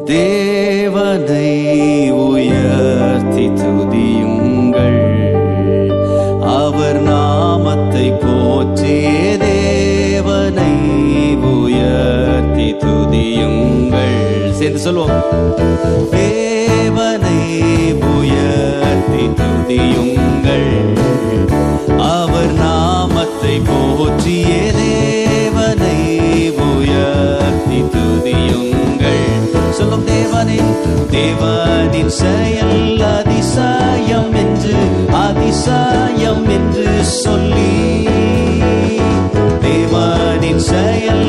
தேவனை உயர்த்தி துதியுங்கள், அவர் நாமத்தை போற்றியே தேவனை உயர்த்தி துதியுங்கள். சேர்ந்து சொல்லுவோம். தேவனை உயர்த்தி துதியுங்கள், அவர் நாமத்தை போற்றியே தேவனை உயர்த்தி துதியுங்கள். சொல்லும் தேவனின் செயல் அதிசயம் என்று சொல்லி, தேவனின் செயல்